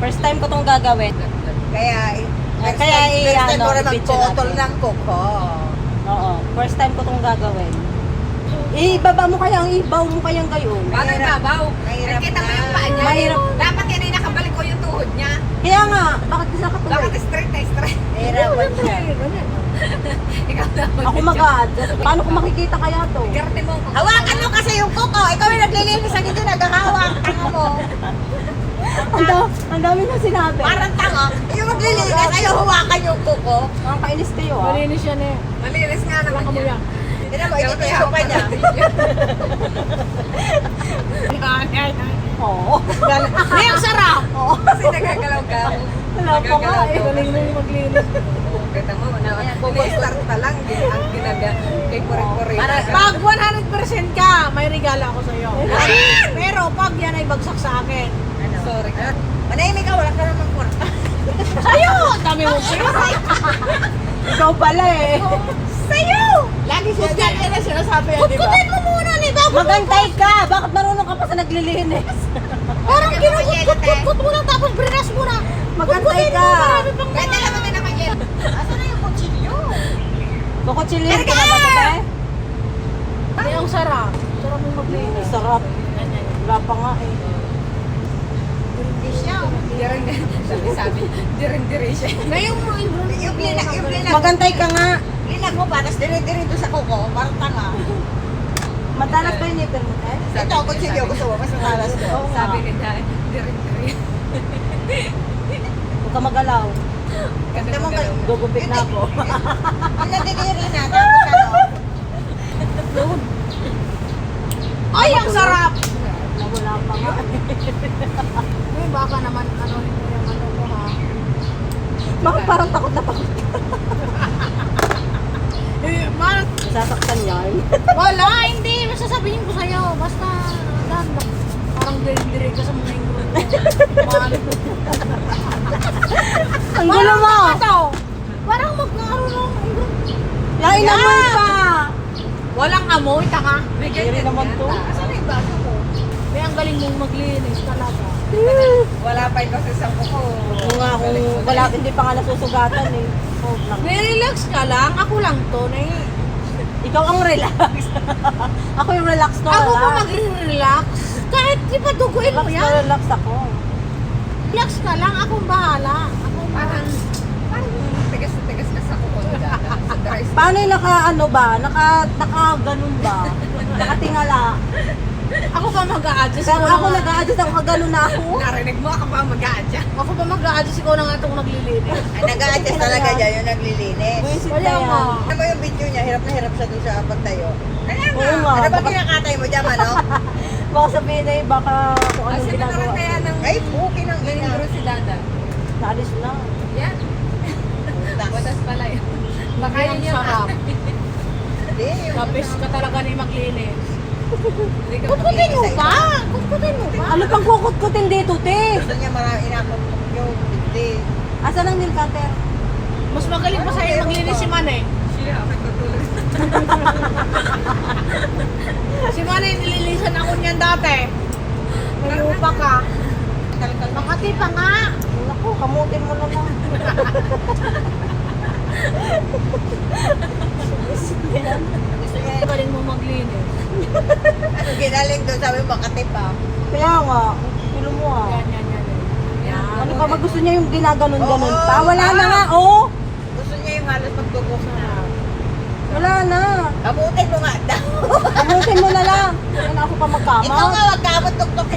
First time ko tong gagawin. Kaya, First time ano, ko rin i-video magputol natin. ng kuko. Oo, first time ko tong gagawin. Ibaba mo kaya, ibaw mo kayang gayon. Paano babaw? Mahirap Nakita mo na. yung paa niya. Mahirap. Dapat yan ay nakabalik ko yung tuhod niya. Kaya nga, bakit kasi nakatuloy? Bakit straight na straight? Mahirapan siya. Ikaw na. Ako mag-a-adjust. Paano ko makikita kaya to? Garte mo. Hawakan mo kasi yung kuko. Ikaw yung naglilinis ang hindi naghahawak. Tanga mo. Ang dami na sinabi. Parang tanga. Yung naglilinis, ayaw hawakan yung kuko. Ang kainis kayo ah. Malinis yan eh. Malinis nga naman Baka mo niya. yan. Tinan mo, ititiyo pa niya. Oo. Hindi, ang sarap! Oo. Kasi nagagalaw ka. Wala pa nga eh. Galing mo yung maglinis. Kita mo, start pa lang. Ang ginaga. Kay Puri-Puri. Pag 100% ka, may regalo ako sa'yo. Pero pag yan ay bagsak sa akin, Sorry ka. Manahimik ka, wala ka naman kwarta. sa'yo! Dami mo pera! Ikaw pala eh. Sa'yo! Lagi siya yan ang sinasabi yan, di ba? Kutkutin mo muna ni Bago! Magantay ka! Bakit marunong ka pa sa naglilinis? Parang kinukut-kut mo lang tapos brinas mo na. Magantay ka! Pwede naman din naman yan. Asan na yung kutsilyo? Kukutsilihin ka na ba ito eh? Hindi, ang sarap. Sarap mo maglinis. Sarap. Wala pa nga eh. Hindi siya. Sabi, dirin-diri siya. Na yung Yung linak. Magantay ka nga. Linak mo pa, tapos dire-dire doon sa kuko. Parang tanga. Madalas ba yung nipper mo eh? Ito, kutsilyo. Gusto mo, mas matalas ko. Oo nga. Sabi nila, dirin-diri. Huwag ka magalaw. Tignan mo kayo. Gugupit na ako. Yung nadidiri na, tapos ano? Ay, ang sarap! Wala pa nga. Ay, baka naman ano mo yung ano ko ha. Bakit parang takot na takot? Sasaktan yan. Wala, hindi. Masasabihin ko sa'yo. Basta, parang diri-diri ka sa mga ingro. Ang gulo mo! Parang magkaroon ng ingro. Lain naman pa! Walang amoy, taka. May Hindi naman to. Asan na yung baso mo? May ang galing mong maglinis talaga. Wala pa ito sa isang kuko. Kung nga kung wala, hindi pa nga nasusugatan eh. Oh, lang. May relax ka lang. Ako lang to. Ikaw ang relax. Ako yung relax to. Ako relax. pa mag-relax. Kahit di pa duguin mo Relax yan. na relax ako. Relax ka lang. Akong bahala. Akong Parang, bahala. parang tigas na tigas ka sa kuko. Sa dry spell. Paano yung naka ano ba? Naka ganun ba? Nakatingala. Ako pa mag-a-adjust. Kaya Ikaw ako na nga. nag-a-adjust ako kaganon na ako. Narinig mo ako ba mag-aadya? Ako pa mag-a-adjust. Ikaw na nga itong naglilinis. Ay, nag-a-adjust talaga dyan yung naglilinis. Buisit Kaya na nga. yan. Ano mo yung video niya, hirap na hirap siya doon sa pagtayo. Kaya nga, Oo nga. ano ba Baka- kinakatay mo dyan, ano? Baka sabihin na baka kung anong Kasi ginagawa. nakaroon kaya ng Ay, okay ng ina. lingro si Dada. Naalis na. Yan. Watas pala yun. Baka Ang yun yung sarap. Hindi, yung... Kapis ka talaga ni maglinis. Hindi ka Kutkutin mo pa! Kutkutin mo pa! Ano pang kukut-kutin dito, te? Gusto niya marami inakot yung hindi. Asan ang nail cutter? Mas magaling pa sa'yo maglinis si Manay. siya. Ako tutulog. Si Manay nililisan ako niyan dati. May lupa ka. Makati pa nga. Naku, kamutin mo na lang. Gusto niya, Magaling mo maglinis. ano, ginaling doon, sabi Makati pa. Kaya nga, kilo mo ah. Yan, yan, yan. Yan. Ano pa gusto niya yung ginaganon-ganon Oo. pa? Wala na nga, oh! Gusto niya yung halos magtugok na. Wala na. Kamutin mo nga daw. Kamutin mo na lang. Kaya na ako pa magkama. Ikaw nga, wag ka tuktok